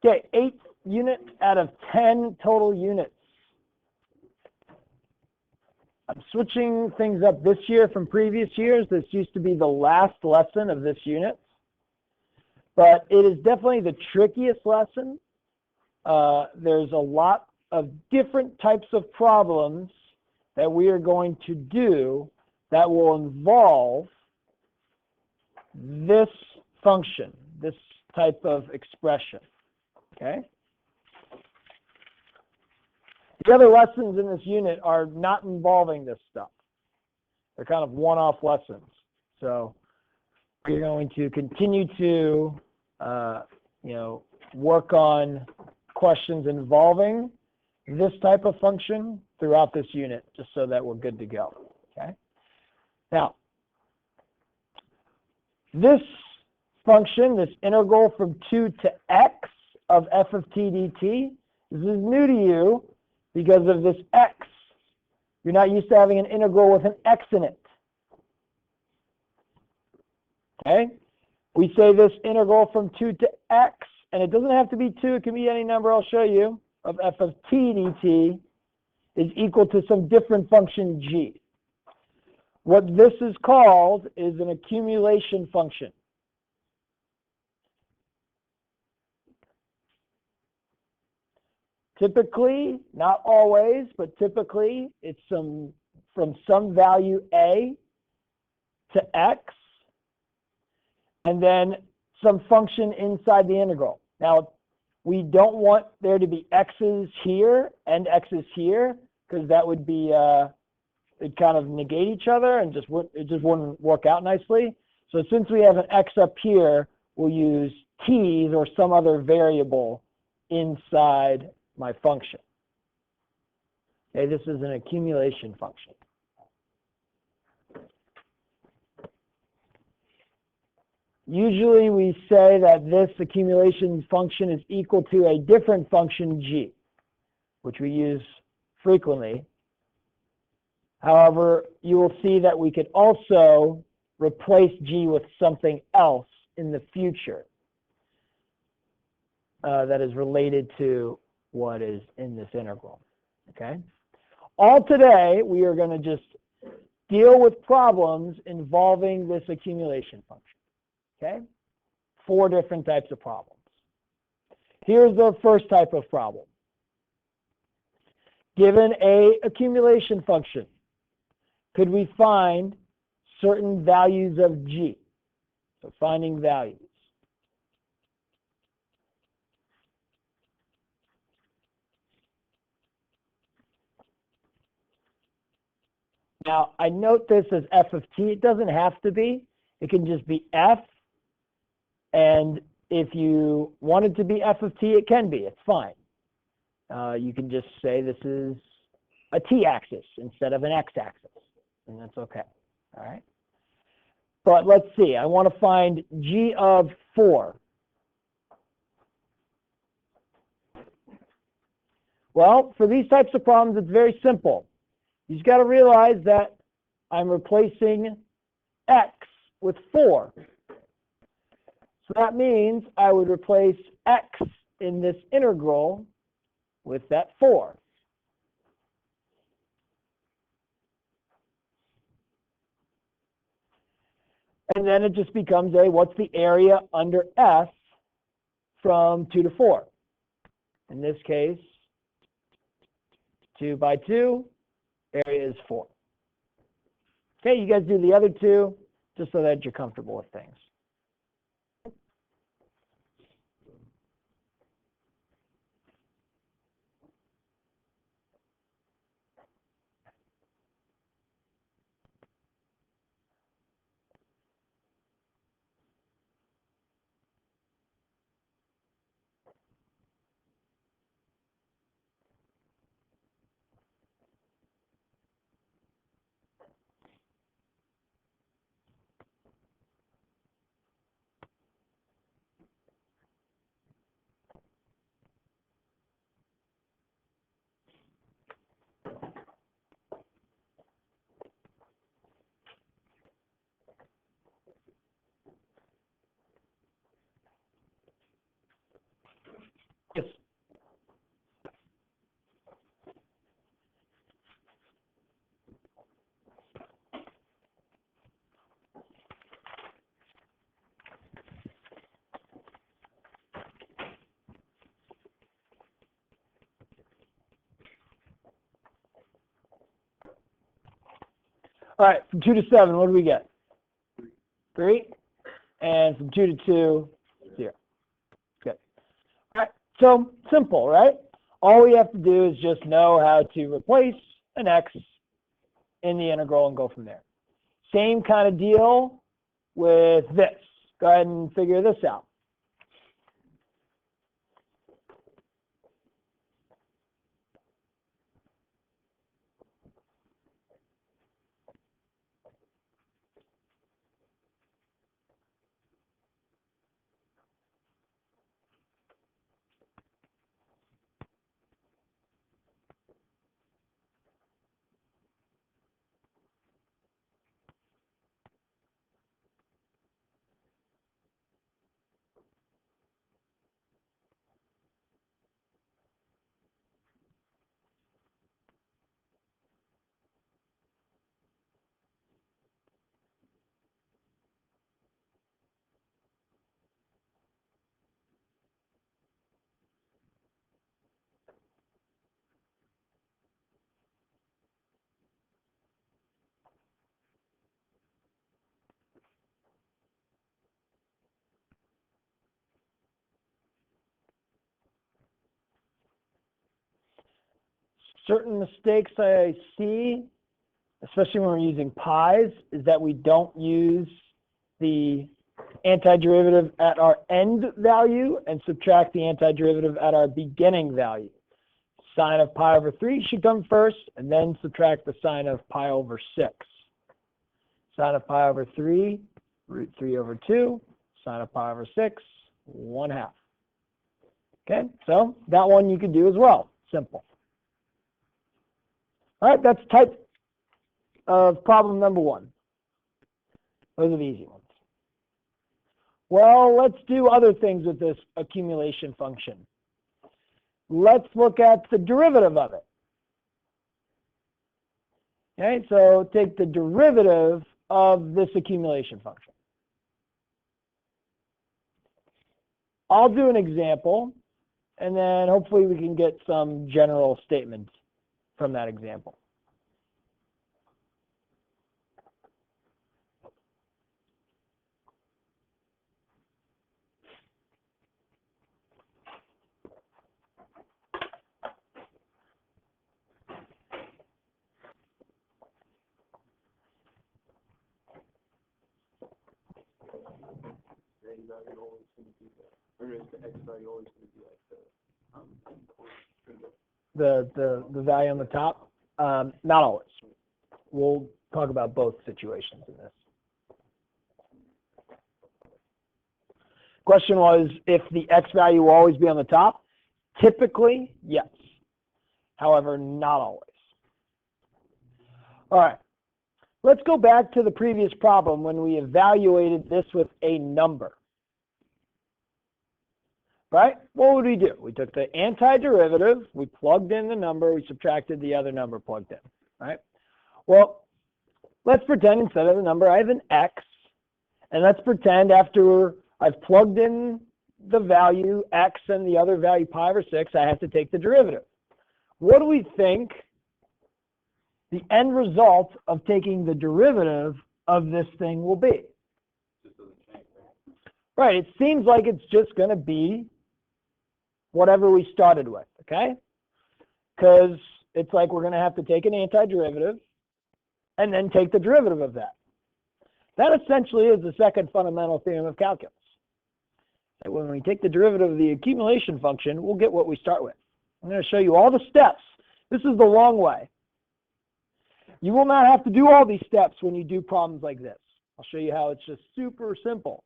Okay, 8 units out of 10 total units. I'm switching things up this year from previous years. This used to be the last lesson of this unit, but it is definitely the trickiest lesson. There's a lot of different types of problems that we are going to do that will involve this function, this type of expression, okay? The other lessons in this unit are not involving this stuff. They're kind of one-off lessons. So we're going to continue to, work on questions involving this type of function throughout this unit, just so that we're good to go. Okay. Now, this function, this integral from 2 to x of f of t dt, this is new to you because of this x. You're not used to having an integral with an x in it. Okay? We say this integral from 2 to x, and it doesn't have to be 2, it can be any number, I'll show you, of f of t dt is equal to some different function g. What this is called is an accumulation function. Typically, not always, but typically, it's from some value a to x, and then some function inside the integral. Now, we don't want there to be x's here and x's here, because that would be, it'd kind of negate each other and it just wouldn't work out nicely. So since we have an x up here, we'll use t's or some other variable inside my function. Okay, this is an accumulation function. Usually we say that this accumulation function is equal to a different function g, which we use frequently. However, you will see that we could also replace g with something else in the future that is related to what is in this integral. Okay? All today, we are going to just deal with problems involving this accumulation function. Okay? 4 different types of problems. Here's the first type of problem. Given a accumulation function, could we find certain values of g? So finding values. Now, I note this as f of t. It doesn't have to be. It can just be f. And if you want it to be f of t, it can be. It's fine. You can just say this is a t-axis instead of an x-axis. And that's okay. All right. But let's see. I want to find g of 4. Well, for these types of problems, it's very simple. You just got to realize that I'm replacing x with 4. So that means I would replace x in this integral with that 4. And then it just becomes what's the area under f from 2 to 4? In this case, 2 by 2, area is 4. Okay, you guys do the other 2 just so that you're comfortable with things. Yes. All right, from 2 to 7, what do we get? 3. And from 2 to 2, 0. Good. All right, so simple, right? All we have to do is just know how to replace an x in the integral and go from there. Same kind of deal with this. Go ahead and figure this out. Certain mistakes I see, especially when we're using pi's, is that we don't use the antiderivative at our end value and subtract the antiderivative at our beginning value. Sine of pi over 3 should come first, and then subtract the sine of pi over 6. Sine of pi over 3, root 3 over 2. Sine of pi over 6, 1/2. Okay, so that one you could do as well. Simple. All right, that's type of problem number 1. Those are the easy ones. Well, let's do other things with this accumulation function. Let's look at the derivative of it. Okay, so take the derivative of this accumulation function. I'll do an example, and then hopefully we can get some general statements from that example. The value on the top? Not always. We'll talk about both situations in this. Question was if the x value will always be on the top. Typically, yes. However, not always. All right. Let's go back to the previous problem when we evaluated this with a number. Right? What would we do? We took the antiderivative, we plugged in the number, we subtracted the other number plugged in. Right? Well, let's pretend instead of the number I have an x, and let's pretend after I've plugged in the value x and the other value pi over 6, I have to take the derivative. What do we think the end result of taking the derivative of this thing will be? Right, it seems like it's just going to be whatever we started with, okay? Because it's like we're going to have to take an antiderivative and then take the derivative of that. That essentially is the second fundamental theorem of calculus. That when we take the derivative of the accumulation function, we'll get what we start with. I'm going to show you all the steps. This is the long way. You will not have to do all these steps when you do problems like this. I'll show you how it's just super simple.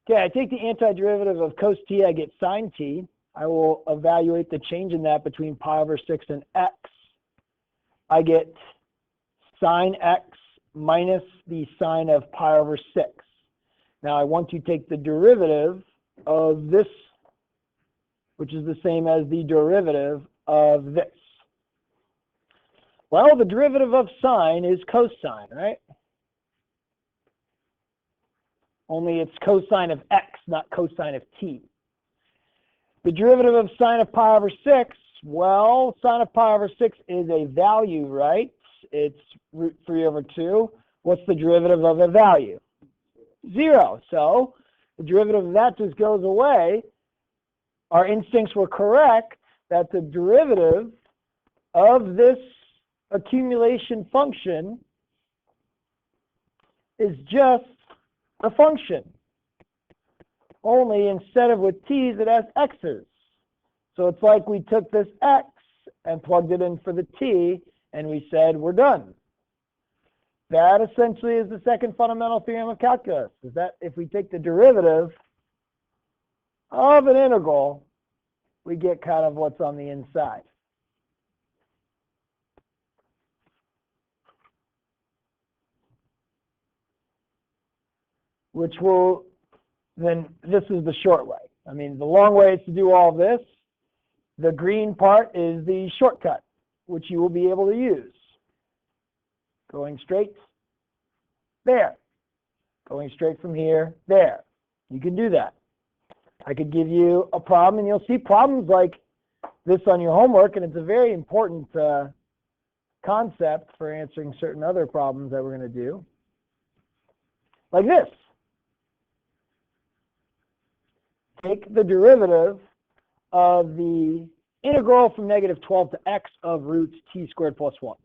Okay, I take the antiderivative of cos t, I get sine t. I will evaluate the change in that between pi over 6 and x. I get sine x minus the sine of pi over 6. Now I want to take the derivative of this which is the same as the derivative of this. Well, the derivative of sine is cosine, right? Only it's cosine of x, not cosine of t. The derivative of sine of pi over 6, well, sine of pi over 6 is a value, right? It's root 3 over 2. What's the derivative of a value? 0. So the derivative of that just goes away. Our instincts were correct that the derivative of this accumulation function is just a function. Only instead of with t's, it has x's. So it's like we took this x and plugged it in for the t, and we said we're done. That essentially is the second fundamental theorem of calculus, is that if we take the derivative of an integral, we get kind of what's on the inside. Which will, then this is the short way. I mean, the long way is to do all this. The green part is the shortcut, which you will be able to use. Going straight there. Going straight from here, there. You can do that. I could give you a problem, and you'll see problems like this on your homework, and it's a very important concept for answering certain other problems that we're going to do. Like this. Take the derivative of the integral from negative 12 to x of root t squared plus 1.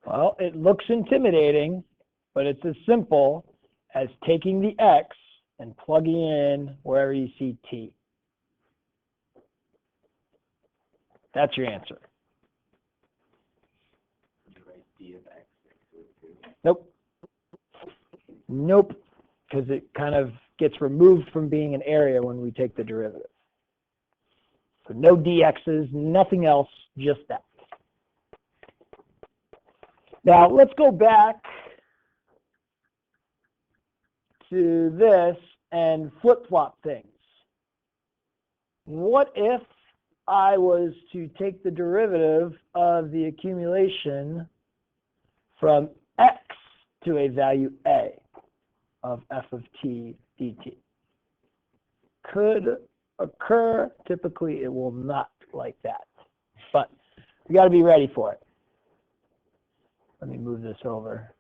Well, it looks intimidating, but it's as simple as taking the x and plugging in wherever you see t. That's your answer. Nope. Nope, because it kind of gets removed from being an area when we take the derivative. So no dx's, nothing else, just that. Now let's go back to this and flip-flop things. What if I was to take the derivative of the accumulation from x to a value a of f of t dt? Could occur. Typically, it will not like that. But you got to be ready for it. Let me move this over.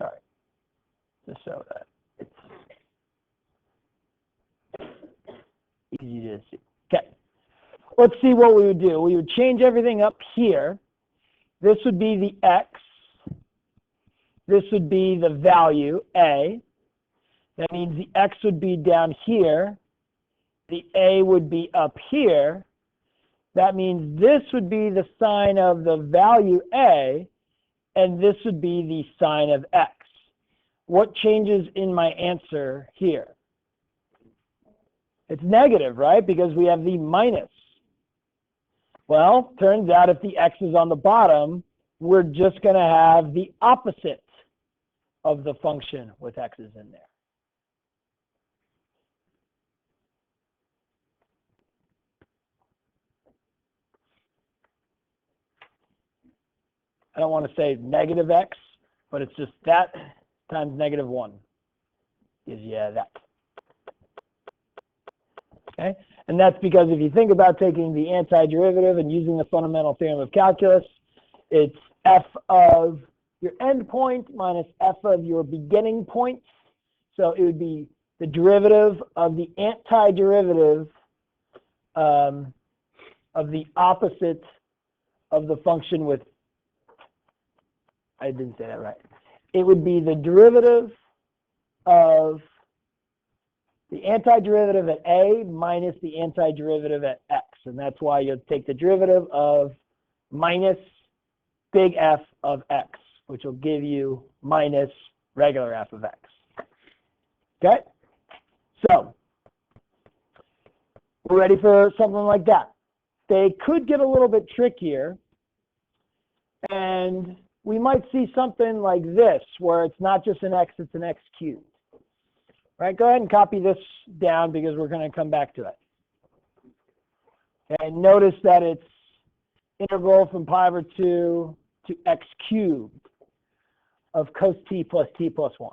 All right, just so that it's easy to see. Okay, let's see what we would do. We would change everything up here. This would be the x. This would be the value, a. That means the x would be down here. The a would be up here. That means this would be the sign of the value a, and this would be the sign of x. What changes in my answer here? It's negative, right? Because we have the minus. Well, turns out if the x is on the bottom, we're just going to have the opposite of the function with x's in there. I don't want to say negative x, but it's just that times negative 1 gives you that. Okay? And that's because if you think about taking the antiderivative and using the fundamental theorem of calculus, it's f of your end point minus f of your beginning point. So it would be the derivative of the antiderivative of the opposite of the function with, I didn't say that right. It would be the derivative of the antiderivative at a minus the antiderivative at x. And that's why you'll take the derivative of minus big F of x, which will give you minus regular f of x. Okay? So, we're ready for something like that. They could get a little bit trickier, and we might see something like this, where it's not just an x, it's an x cubed. Right? Go ahead and copy this down because we're going to come back to it. And notice that it's integral from pi over 2 to x cubed of cos t plus 1.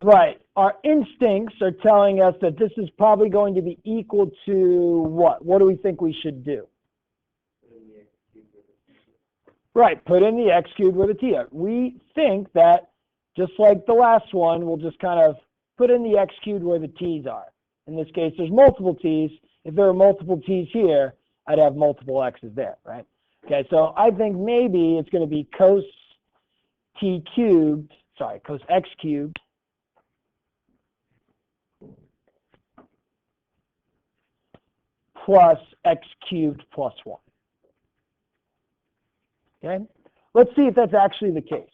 Right. Our instincts are telling us that this is probably going to be equal to what? What do we think we should do? Right. Put in the x cubed with a t. We think that, just like the last one, we'll just kind of put in the x cubed where the t's are. In this case, there's multiple t's. If there are multiple t's here, I'd have multiple x's there, right? Okay, so I think maybe it's going to be cos x cubed plus x cubed plus 1. Okay, let's see if that's actually the case.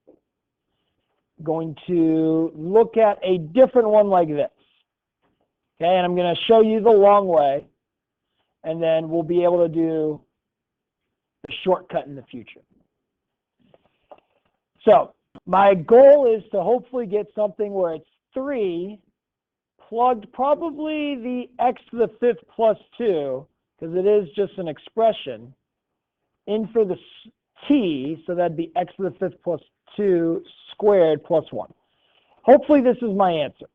I'm going to look at a different one like this. Okay, and I'm going to show you the long way, and then we'll be able to do the shortcut in the future. So my goal is to hopefully get something where it's 3 plugged probably the x to the 5th plus 2, because it is just an expression, in for the t, so that'd be x to the 5th plus 2 squared plus 1. Hopefully this is my answer.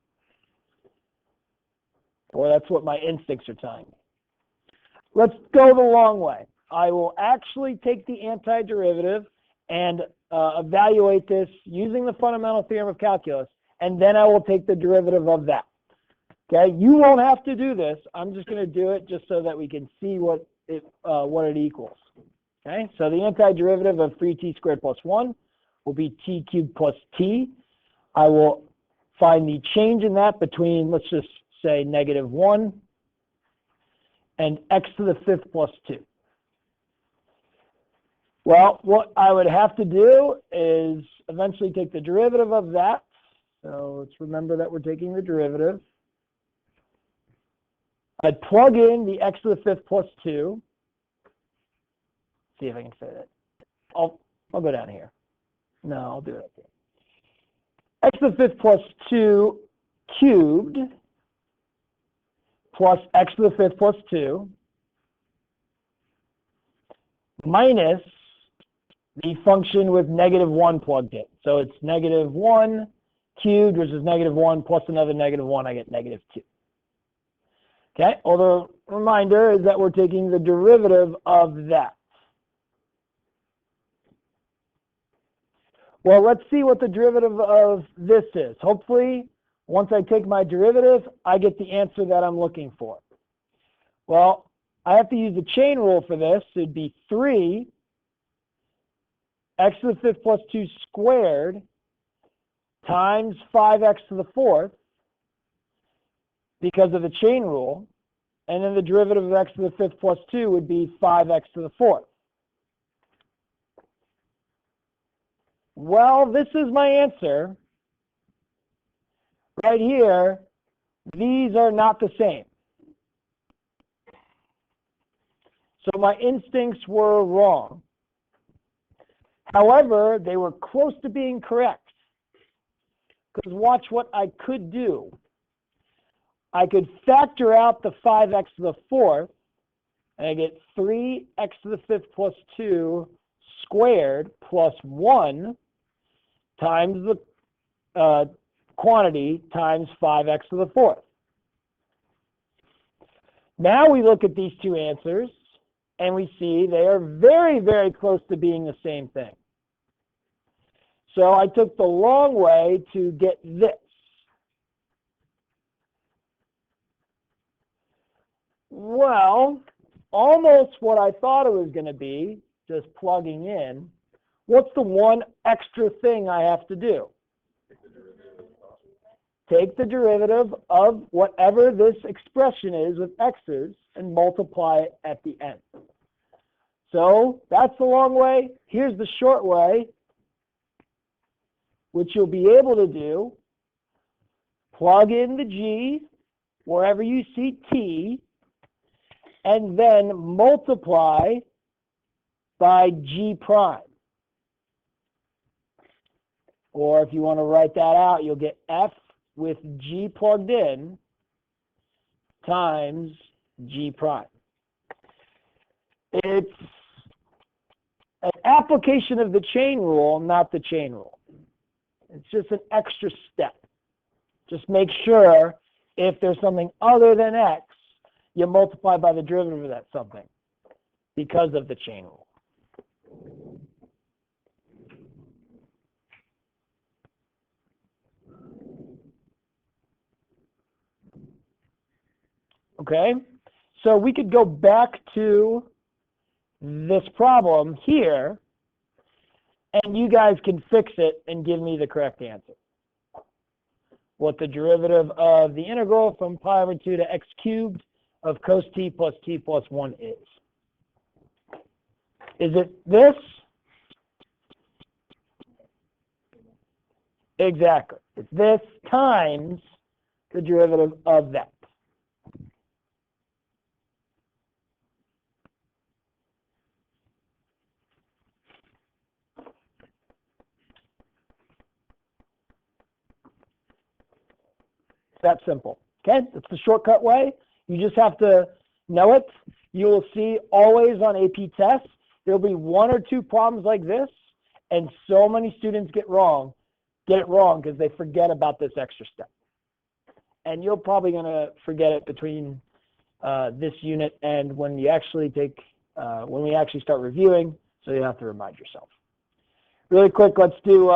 Or that's what my instincts are telling me. Let's go the long way. I will actually take the antiderivative and evaluate this using the fundamental theorem of calculus, and then I will take the derivative of that. Okay, you won't have to do this. I'm just going to do it just so that we can see what it equals. Okay, so the antiderivative of 3t squared plus 1 will be t cubed plus t. I will find the change in that between, let's just say, -1 and x to the 5th plus 2. Well, what I would have to do is eventually take the derivative of that. So let's remember that we're taking the derivative. I'd plug in the x to the 5th plus 2. See if I can say that. I'll go down here. No, I'll do it up here. X to the 5th plus 2 cubed plus x to the 5th plus 2 minus the function with -1 plugged in. So it's -1 cubed, which is -1 plus another -1, I get -2. Okay, although reminder is that we're taking the derivative of that. Well, let's see what the derivative of this is. Hopefully, once I take my derivative, I get the answer that I'm looking for. Well, I have to use the chain rule for this. It'd be 3 x to the 5th plus 2 squared times 5x to the 4th because of the chain rule, and then the derivative of x to the 5th plus 2 would be 5x to the 4th. Well, this is my answer. Right here, these are not the same. So my instincts were wrong. However, they were close to being correct. Because watch what I could do. I could factor out the 5x to the 4th, and I get 3x to the 5th plus 2 squared plus 1 times the quantity times 5x to the 4th. Now we look at these two answers, and we see they are very, very close to being the same thing. So I took the long way to get this. Well, almost what I thought it was going to be, just plugging in. What's the one extra thing I have to do? Take the derivative of whatever this expression is with x's and multiply it at the end. So that's the long way. Here's the short way, which you'll be able to do. Plug in the g wherever you see t, and then multiply by g prime. Or if you want to write that out, you'll get f with g plugged in times g prime. It's an application of the chain rule, not the chain rule. It's just an extra step. Just make sure if there's something other than x, you multiply by the derivative of that something because of the chain rule. Okay, so we could go back to this problem here, and you guys can fix it and give me the correct answer. What the derivative of the integral from pi over 2 to x cubed of cos t plus 1 is. Is it this? Exactly. It's this times the derivative of that. That simple. Okay, that's the shortcut way. You just have to know it. You will see always on AP tests, there'll be one or two problems like this, and so many students get it wrong because they forget about this extra step. And you're probably going to forget it between this unit and when you actually when we actually start reviewing, so you have to remind yourself. Really quick, let's do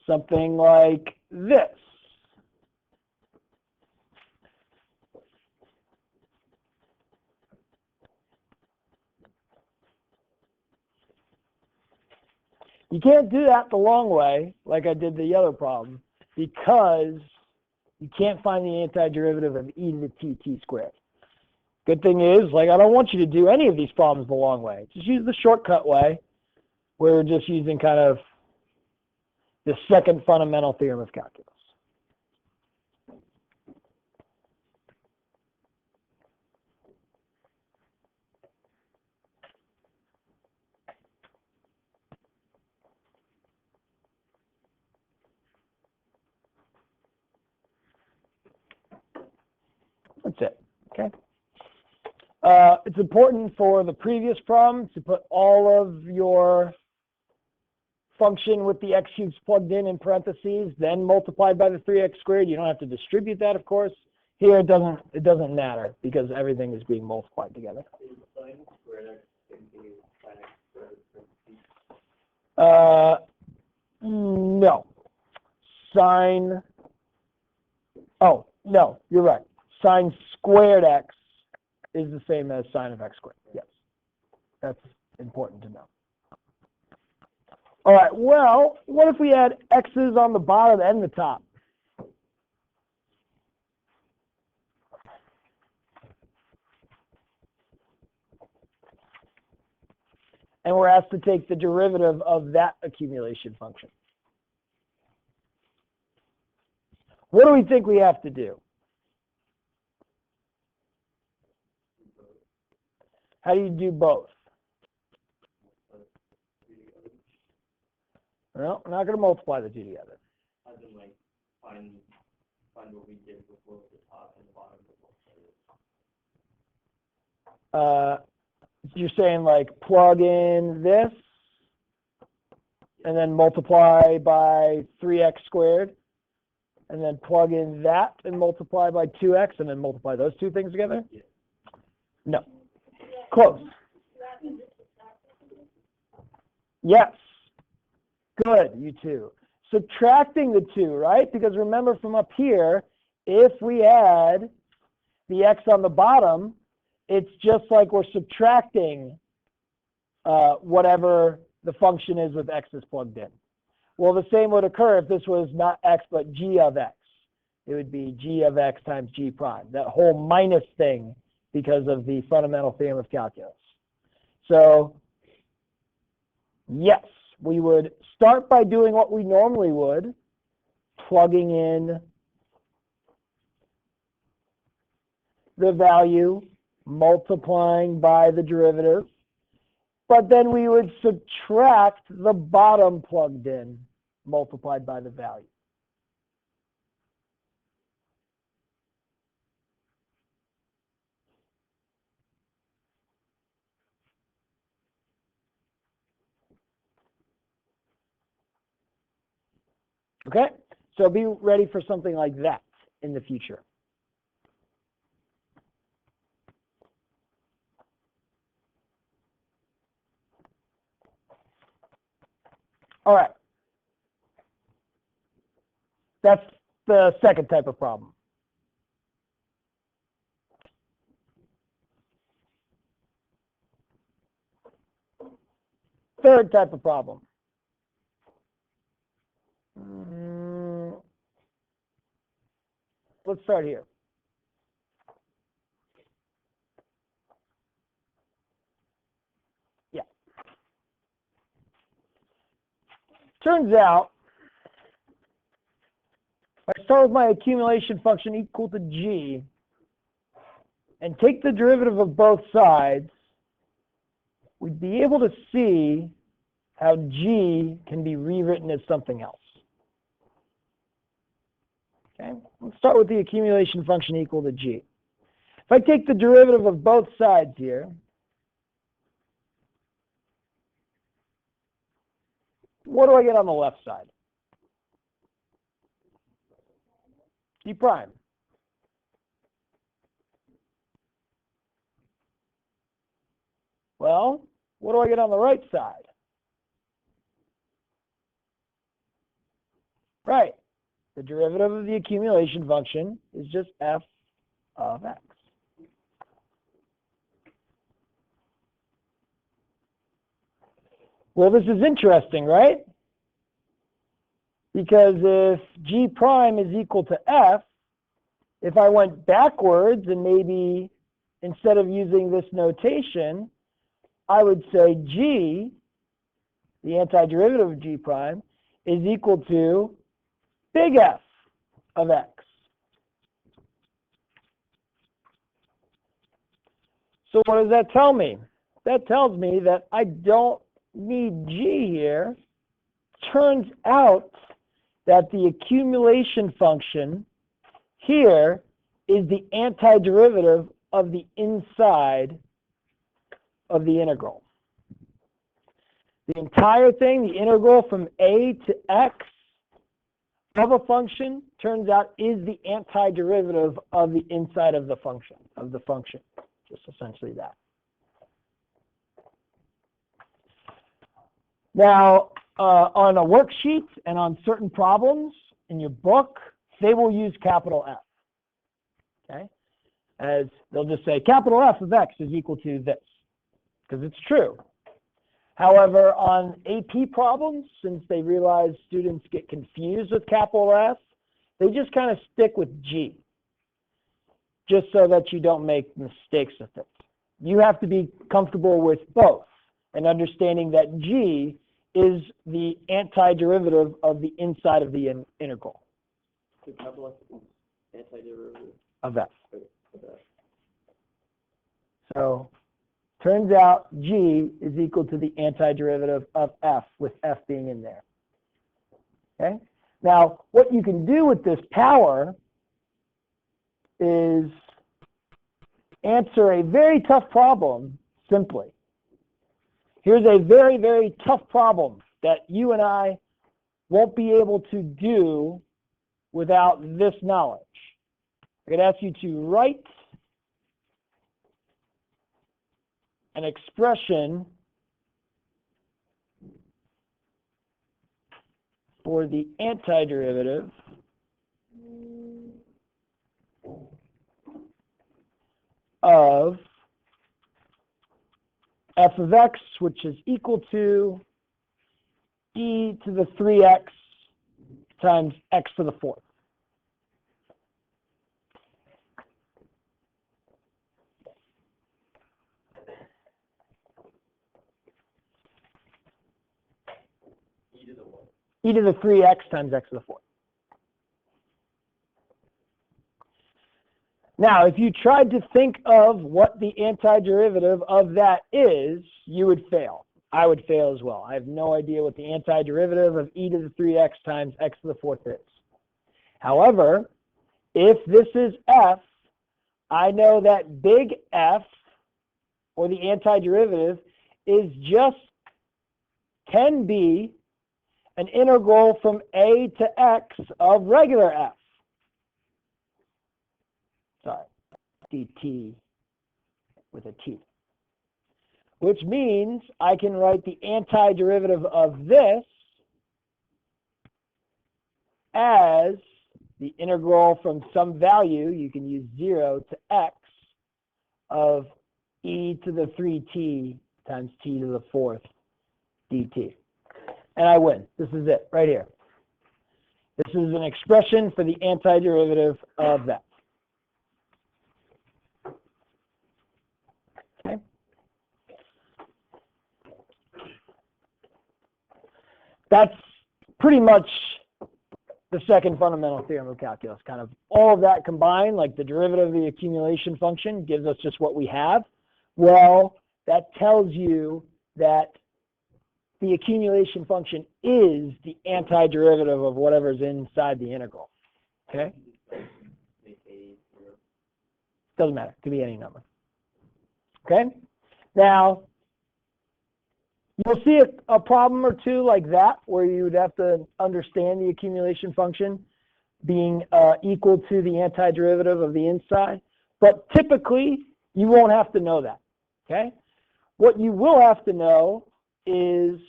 something like this. You can't do that the long way like I did the other problem because you can't find the antiderivative of e to the t squared. Good thing is, like, I don't want you to do any of these problems the long way. Just use the shortcut way. We're just using kind of the second fundamental theorem of calculus. That's it, okay? It's important for the previous problem to put all of your function with the x cubes plugged in parentheses, then multiplied by the 3x squared. You don't have to distribute that, of course. Here it doesn't matter because everything is being multiplied together. No. Oh, no, you're right. Sine squared x is the same as sine of x squared. Yes, that's important to know. All right, well, what if we had x's on the bottom and the top? And we're asked to take the derivative of that accumulation function. What do we think we have to do? How do you do both? Well, we're not going to multiply the two together. As in, like, find what we did with both the top and the bottom of both. You're saying, like, plug in this and then multiply by 3x squared? and then plug in that and multiply by 2x and then multiply those two things together? Yeah. No. Close. Yes. Good, you two. Subtracting the two, right? Because remember from up here, if we add the x on the bottom, it's just like we're subtracting whatever the function is with x is plugged in. Well, the same would occur if this was not x but g of x. It would be g of x times g prime, that whole minus thing because of the fundamental theorem of calculus. So, yes, we would start by doing what we normally would, plugging in the value, multiplying by the derivative, but then we would subtract the bottom plugged in, multiplied by the value. Okay, so be ready for something like that in the future. All right. That's the second type of problem. Third type of problem. Let's start here. Yeah. Turns out, I start with my accumulation function equal to g and take the derivative of both sides, we'd be able to see how g can be rewritten as something else. Okay, let's start with the accumulation function equal to g. If I take the derivative of both sides here, what do I get on the left side? G prime. Well, what do I get on the right side? Right. The derivative of the accumulation function is just f of x. Well, this is interesting, right? Because if g prime is equal to f, if I went backwards and maybe instead of using this notation, I would say g, the antiderivative of g prime, is equal to big F of x. So what does that tell me? That tells me that I don't need g here. Turns out that the accumulation function here is the antiderivative of the inside of the integral. The entire thing, the integral from a to x of a function, turns out is the antiderivative of the inside of the function, just essentially that. Now, on a worksheet and on certain problems in your book, they will use capital F, okay? As they'll just say capital F of x is equal to this, because it's true. However, on AP problems, since they realize students get confused with capital F, they just kind of stick with G, just so that you don't make mistakes with it. You have to be comfortable with both and understanding that G is the antiderivative of the inside of the integral. So capital F is antiderivative Of F. of F. So turns out G is equal to the antiderivative of F, with F being in there. Okay? Now, what you can do with this power is answer a very tough problem simply. Here's a very, very tough problem that you and I won't be able to do without this knowledge. I could ask you to write an expression for the antiderivative of f of x, which is equal to e to the 3x times x to the fourth. E to the 3x times x to the fourth. Now, if you tried to think of what the antiderivative of that is, you would fail. I would fail as well. I have no idea what the antiderivative of e to the 3x times x to the fourth is. However, if this is f, I know that big F, or the antiderivative, is just, can be, an integral from a to x of regular f. Sorry, dt with a t. Which means I can write the antiderivative of this as the integral from some value, you can use 0 to x, of e to the 3t times t to the fourth dt. And I win. This is it, right here. This is an expression for the antiderivative of that. Okay. That's pretty much the second fundamental theorem of calculus. Kind of all of that combined, like the derivative of the accumulation function gives us just what we have. Well, that tells you that the accumulation function is the antiderivative of whatever's inside the integral. Okay? Doesn't matter. It could be any number. Okay? Now, you'll see a problem or two like that where you would have to understand the accumulation function being equal to the antiderivative of the inside. But typically, you won't have to know that. Okay? What you will have to know is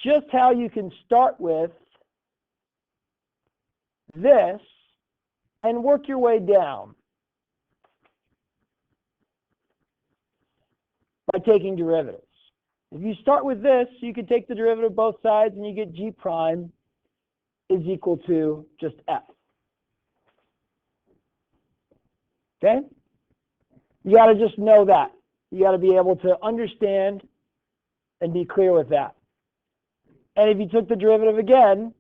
just how you can start with this and work your way down by taking derivatives. If you start with this, you can take the derivative of both sides and you get g prime is equal to just f. Okay? You got to just know that. You got to be able to understand and be clear with that. And if you took the derivative again,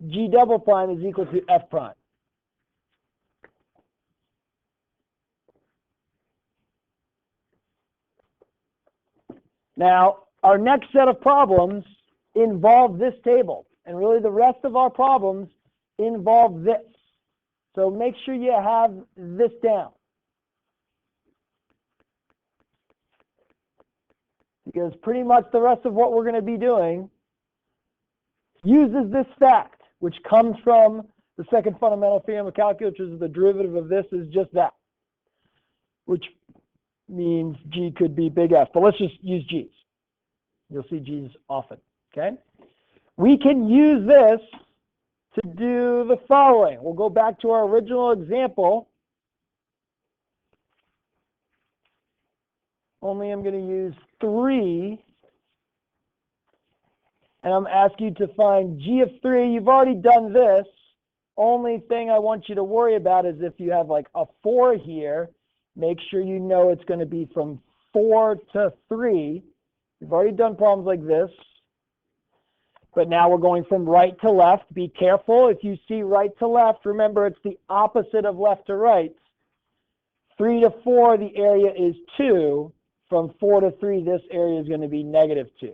g double prime is equal to f prime. Now, our next set of problems involve this table. And really the rest of our problems involve this. So make sure you have this down. Because pretty much the rest of what we're going to be doing uses this fact, which comes from the second fundamental theorem of calculus, which is the derivative of this is just that, which means g could be big F. But let's just use g's. You'll see g's often. Okay? We can use this to do the following. We'll go back to our original example. Only I'm going to use 3. And I'm asking you to find g of 3. You've already done this. Only thing I want you to worry about is if you have like a 4 here, make sure you know it's going to be from 4 to 3. You've already done problems like this. But now we're going from right to left. Be careful. If you see right to left, remember it's the opposite of left to right. 3 to 4, the area is 2. From 4 to 3, this area is going to be negative 2.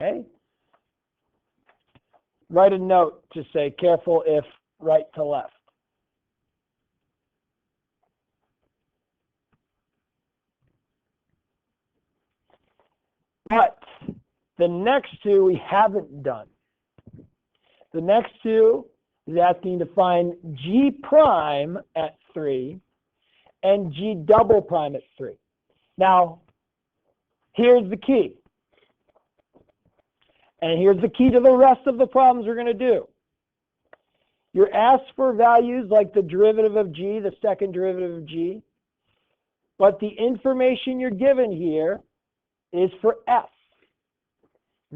Okay? Write a note to say careful if right to left. But the next two we haven't done. The next two is asking you to find G prime at 3 and G double prime at 3. Now, here's the key. And here's the key to the rest of the problems we're going to do. You're asked for values like the derivative of G, the second derivative of G, but the information you're given here is for F.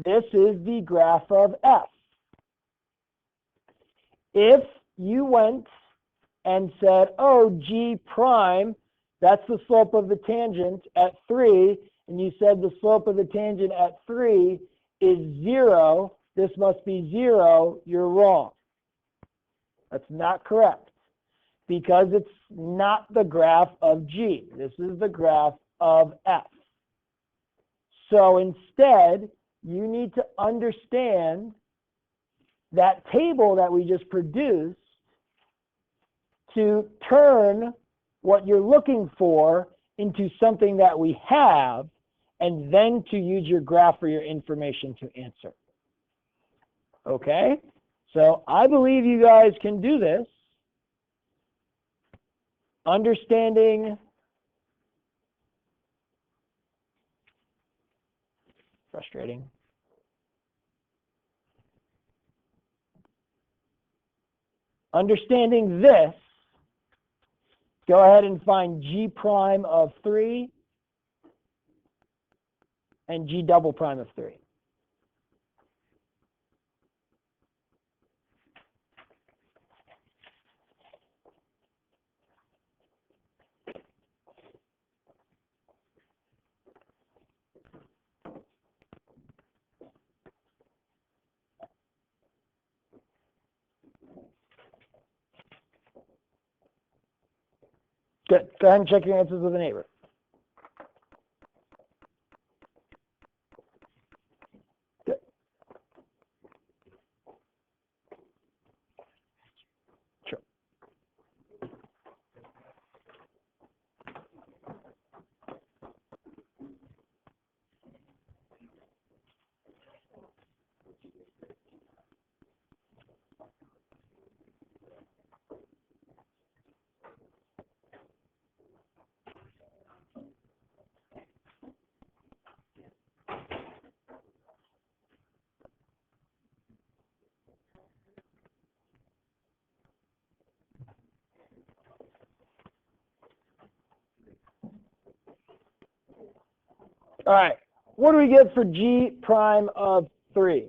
This is the graph of F. If you went and said, oh, G prime, that's the slope of the tangent at 3, and you said the slope of the tangent at 3 is 0, this must be 0, you're wrong. That's not correct, because it's not the graph of G. This is the graph of F. So instead, you need to understand that table that we just produced to turn what you're looking for into something that we have, and then to use your graph for your information to answer. Okay? So I believe you guys can do this. Understanding, frustrating. Understanding this, go ahead and find G prime of 3 and G double prime of 3. Good. Go ahead and check your answers with a neighbor. Good. Sure. All right, what do we get for G prime of 3?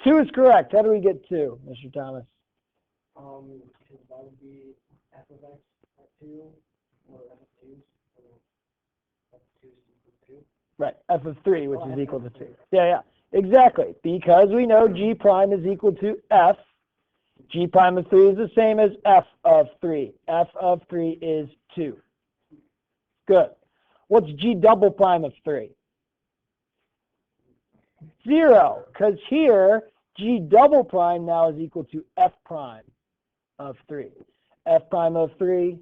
2 is correct. How do we get 2, Mr. Thomas? Because that would be f of x at 2, or f of 2, so f of 2 is equal to 2. Right, f of 3, which is equal to 2. Yeah, exactly. Because we know G prime is equal to f. G prime of 3 is the same as f of 3. F of 3 is 2. Good. What's G double prime of 3? 0, because here G double prime now is equal to f prime of 3. F prime of 3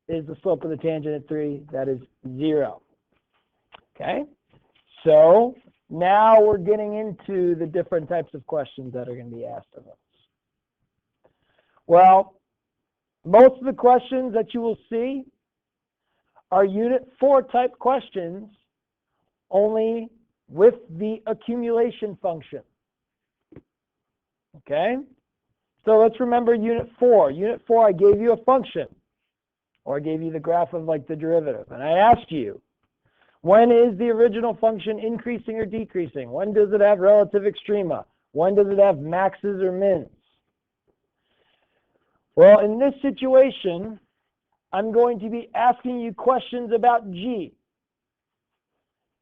is the slope of the tangent at 3. That is 0. Okay? So now we're getting into the different types of questions that are going to be asked of us. Well, most of the questions that you will see are Unit 4 type questions, only with the accumulation function. Okay? So let's remember Unit 4. Unit 4, I gave you a function, or I gave you the graph of like the derivative, and I asked you, when is the original function increasing or decreasing? When does it have relative extrema? When does it have maxes or mins? Well, in this situation, I'm going to be asking you questions about G.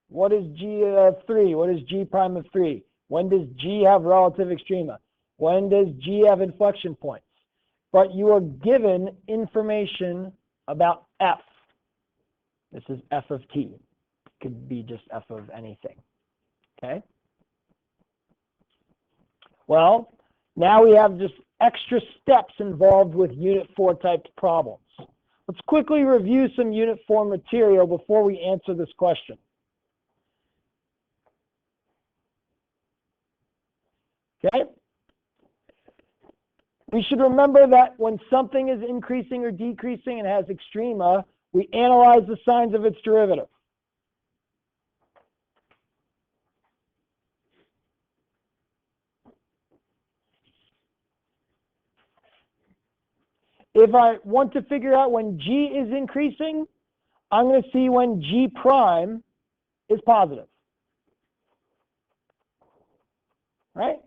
What is G of 3? What is G prime of 3? When does G have relative extrema? When does G have inflection points? But you are given information about F. This is F of T. It could be just F of anything. Okay? Well, now we have just extra steps involved with Unit 4 type problems. Let's quickly review some Unit 4 material before we answer this question. Okay? we should remember that when something is increasing or decreasing and has extrema, we analyze the signs of its derivative. If I want to figure out when G is increasing, I'm going to see when G prime is positive. Right?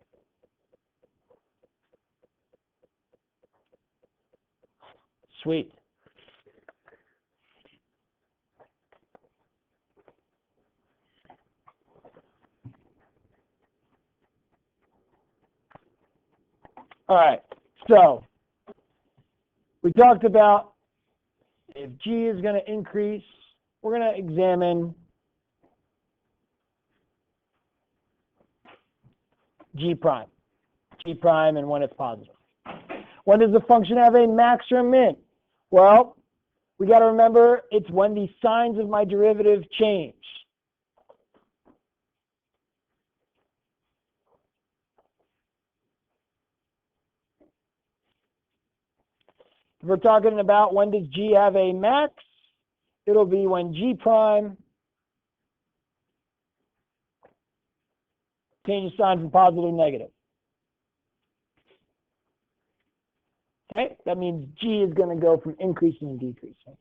Sweet. All right. So we talked about if G is going to increase, we're going to examine G prime and when it's positive. When does the function have a max or a min? Well, we got to remember it's when the signs of my derivative change. If we're talking about when does G have a max, it'll be when G prime changes sign from positive to negative. Okay, that means G is going to go from increasing to decreasing.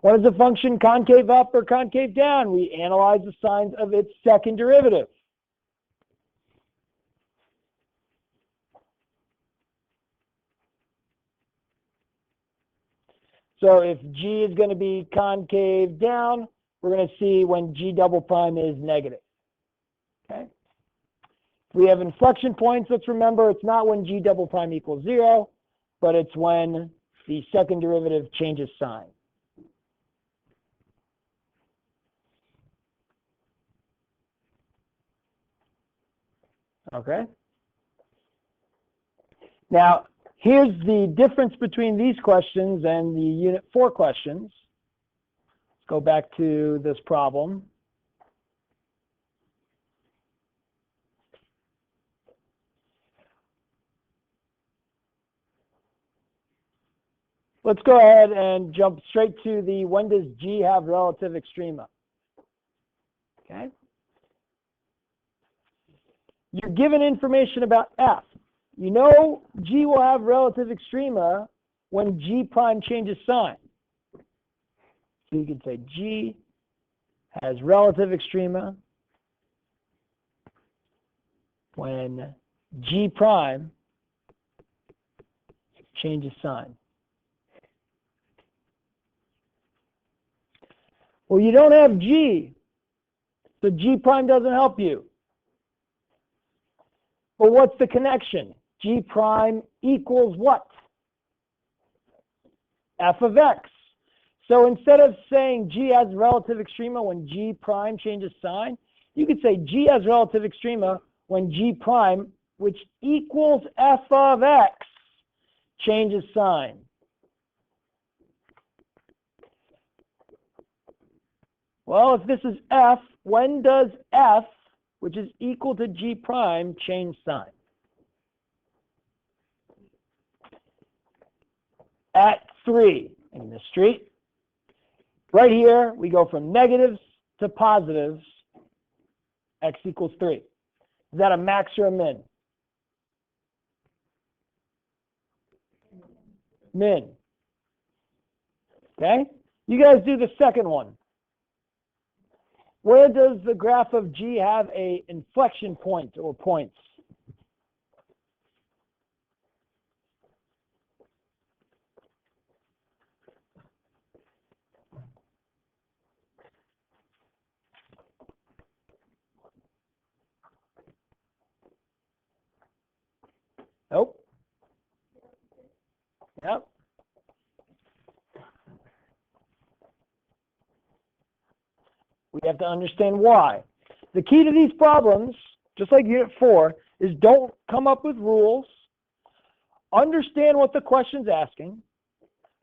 When is the function concave up or concave down? We analyze the signs of its second derivative. So if G is going to be concave down, we're going to see when G double prime is negative. Okay. We have inflection points. Let's remember it's not when G double prime equals 0, but it's when the second derivative changes sign. Okay. Now, here's the difference between these questions and the Unit 4 questions. Let's go back to this problem. Let's go ahead and jump straight to the when does G have relative extrema? Okay. You're given information about F. You know G will have relative extrema when G prime changes sign. So you can say G has relative extrema when G prime changes sign. Well, you don't have G, so G prime doesn't help you. But what's the connection? G prime equals what? F of x. So instead of saying G has relative extrema when G prime changes sign, you could say G has relative extrema when G prime, which equals F of x, changes sign. Well, if this is F, when does F, which is equal to G prime, change sign? At 3 in the street. Right here, we go from negatives to positives, x equals 3. Is that a max or a min? Min. Okay? You guys do the second one. Where does the graph of G have a inflection point or points? Nope. Yep. We have to understand why. The key to these problems, just like Unit 4, is don't come up with rules. Understand what the question's asking.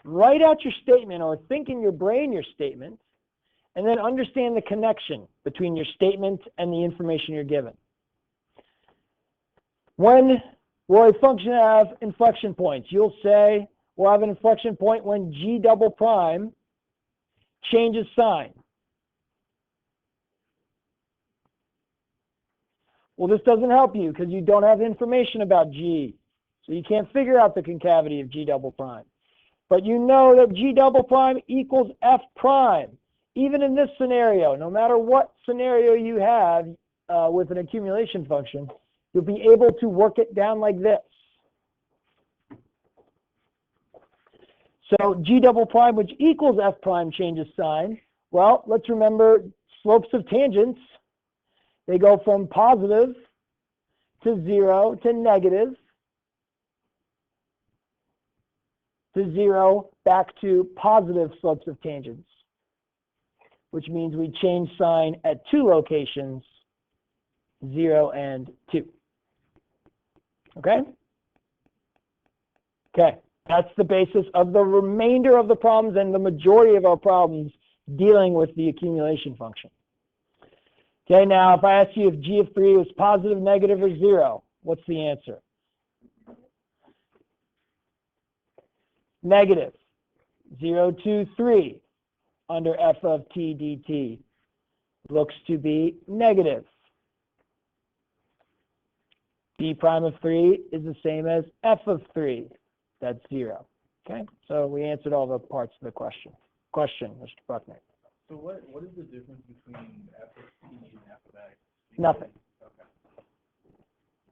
Write out your statement or think in your brain your statement. And then understand the connection between your statement and the information you're given. When will a function have inflection points? You'll say we'll have an inflection point when G double prime changes sign. Well, this doesn't help you because you don't have information about G. So you can't figure out the concavity of G double prime. But you know that G double prime equals F prime. Even in this scenario, no matter what scenario you have with an accumulation function, you'll be able to work it down like this. So G double prime, which equals F prime, changes sign. Well, let's remember slopes of tangents. They go from positive to 0 to negative to 0 back to positive slopes of tangents, which means we change sign at two locations, 0 and 2. Okay? Okay, that's the basis of the remainder of the problems and the majority of our problems dealing with the accumulation function. Okay, now if I ask you if G of 3 was positive, negative, or 0, what's the answer? Negative. 0, 2, 3 under f of t dt looks to be negative. B prime of 3 is the same as f of 3. That's 0. Okay, so we answered all the parts of the question. Question, Mr. Buckner. So what is the difference between f of t and f of x? Nothing. Okay.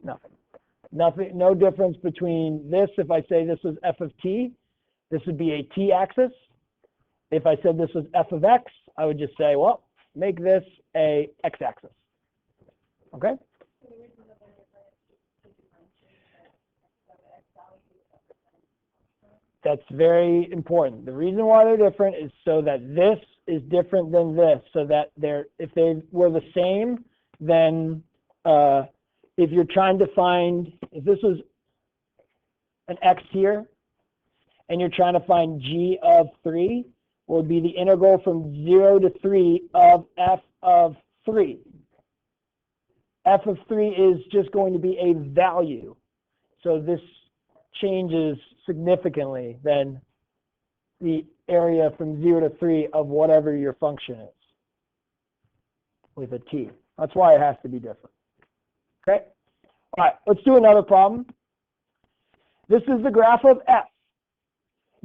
Nothing. Nothing. No difference between this. If I say this was f of t, this would be a t-axis. If I said this was f of x, I would just say, well, make this a x-axis. Okay? That's very important. The reason why they're different is so that this is different than this, so that if they were the same, then if you're trying to find, if this was an x here, and you're trying to find g of 3, will be the integral from 0 to 3 of f of 3. F of 3 is just going to be a value. So this changes significantly than the area from 0 to 3 of whatever your function is with a t. That's why it has to be different. Okay? All right, let's do another problem. This is the graph of f.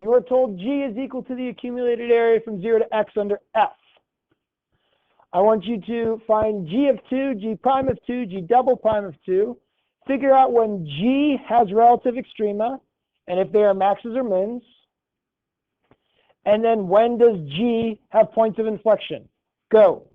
You are told G is equal to the accumulated area from 0 to x under F. I want you to find G of 2, G prime of 2, G double prime of 2. Figure out when G has relative extrema, and if they are maxes or mins. And then when does G have points of inflection? Go.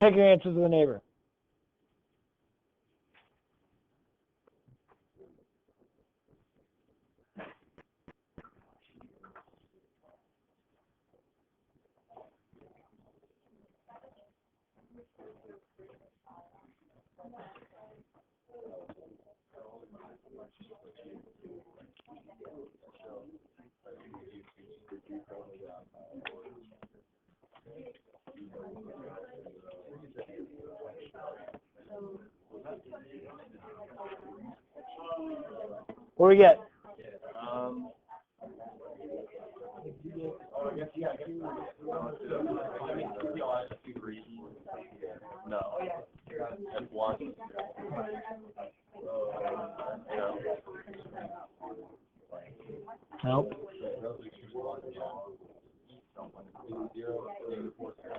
Take your answer to the neighbor. What do we get? No. F1. Nope.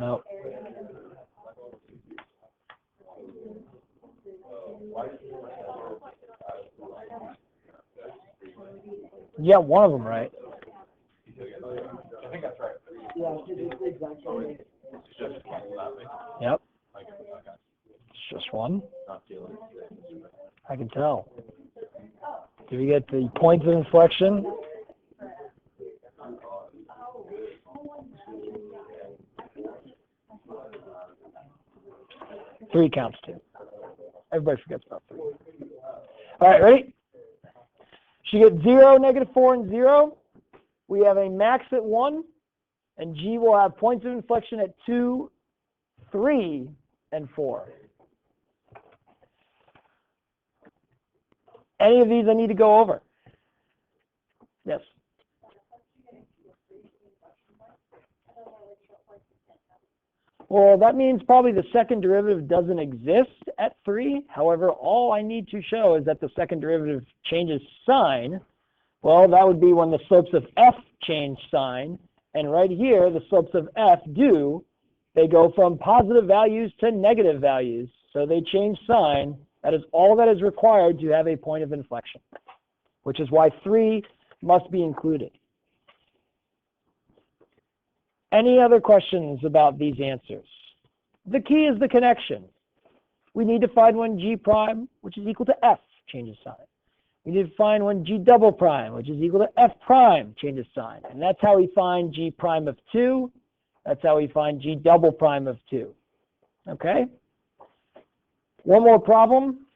Nope. Yeah, one of them right. I think that's right. Yeah, it's exactly. Yep. It's just one. I can tell. Did we get the points of inflection? Three counts too. Everybody forgets about three. All right, ready? She gets 0, -4, and 0. We have a max at 1, and G will have points of inflection at 2, 3, and 4. Any of these I need to go over? Yes. Well, that means probably the second derivative doesn't exist at 3. However, all I need to show is that the second derivative changes sign. Well, that would be when the slopes of f change sign. And right here, the slopes of f do. They go from positive values to negative values. So they change sign. That is all that is required to have a point of inflection, which is why 3 must be included. Any other questions about these answers? The key is the connection. We need to find when G prime, which is equal to F, changes sign. We need to find when G double prime, which is equal to F prime, changes sign. And that's how we find G prime of 2. That's how we find G double prime of 2. Okay? One more problem.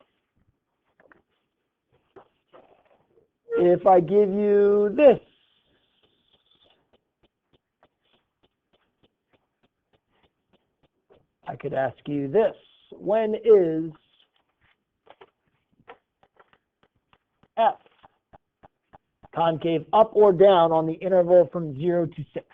If I give you this, I could ask you this. When is F concave up or down on the interval from 0 to 6?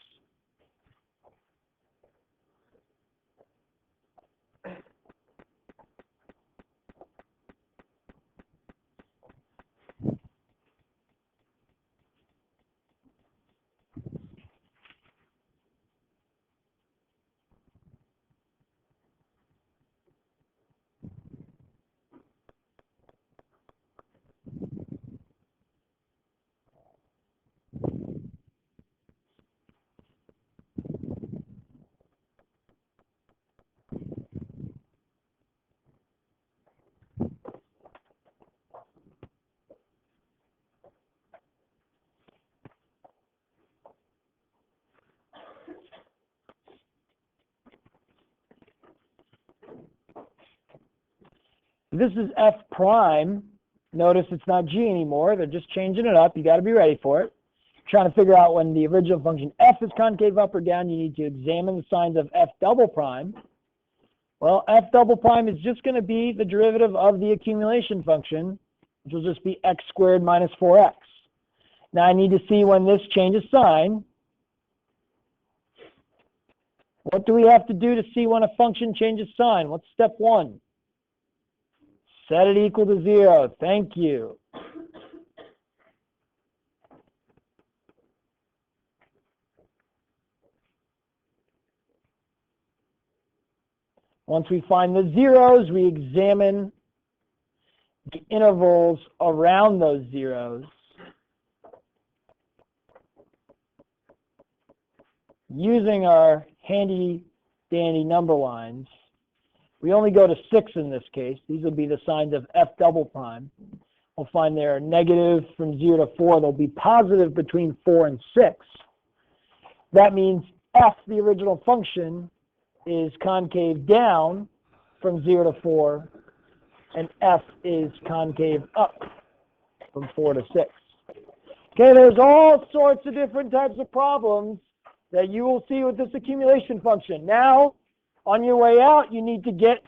This is F prime. Notice it's not G anymore. They're just changing it up. You got to be ready for it. Trying to figure out when the original function F is concave up or down, you need to examine the signs of F double prime. Well, F double prime is just going to be the derivative of the accumulation function, which will just be x squared minus 4x. Now I need to see when this changes sign. What do we have to do to see when a function changes sign? What's step 1? Set it equal to 0. Thank you. Once we find the zeros, we examine the intervals around those zeros using our handy dandy number lines. We only go to 6 in this case. These will be the signs of F double prime. We'll find they're negative from 0 to 4. They'll be positive between 4 and 6. That means F, the original function, is concave down from 0 to 4, and F is concave up from 4 to 6. Okay, there's all sorts of different types of problems that you will see with this accumulation function. Now, on your way out, you need to get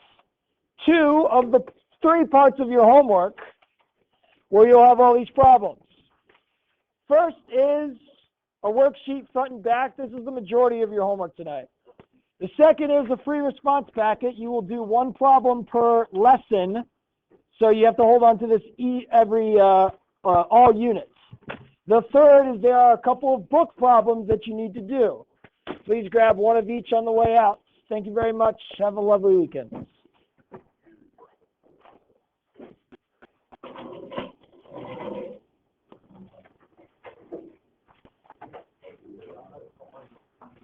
2 of the 3 parts of your homework. where you'll have all these problems. First is a worksheet front and back. This is the majority of your homework tonight. The second is a free response packet. You will do one problem per lesson, so you have to hold on to this all units. The third is there are a couple of book problems that you need to do. Please grab one of each on the way out. Thank you very much. Have a lovely weekend.